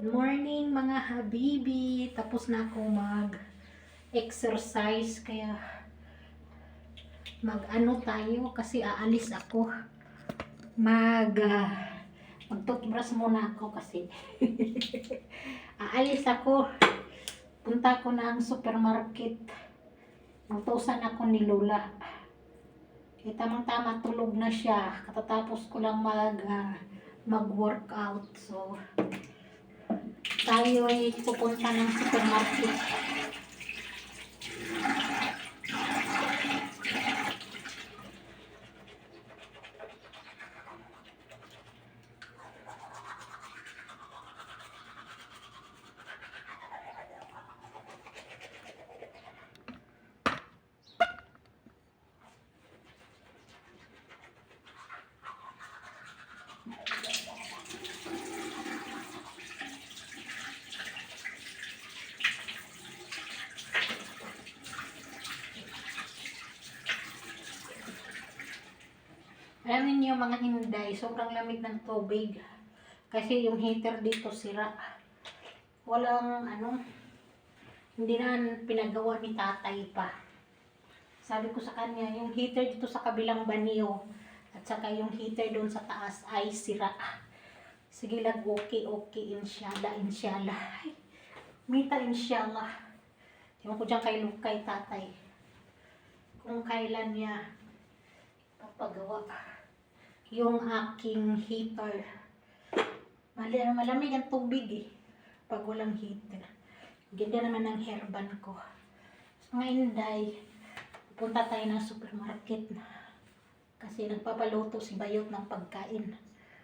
Morning mga habibi. Tapos na ako mag-exercise kaya mag-ano tayo kasi aalis ako. Mag-toothbrush muna ako kasi aalis ako. Punta ko ng supermarket. Magtusan ako ni Lola. Eh, tamang-tama tulog na siya. Katatapos ko lang mag-workout. So, tayo ay pupunta ng supermarket. Alam niyo mga Hinday, sobrang lamig ng tubig. Kasi yung heater dito sira. Walang hindi na pinagawa ni tatay pa. Sabi ko sa kanya, yung heater dito sa kabilang banyo at saka yung heater doon sa taas ay sira. Sige lang, okay, inshallah. Ay, mita inshallah. Tingnan ko dyan kay tatay. Kung kailan niya papagawa yung aking heater. Malamig ang tubig eh pag walang heater. Ganda naman ng hairban ko. So, mga Inday, pupunta tayo ng supermarket na kasi nagpapaluto si Bayot ng pagkain.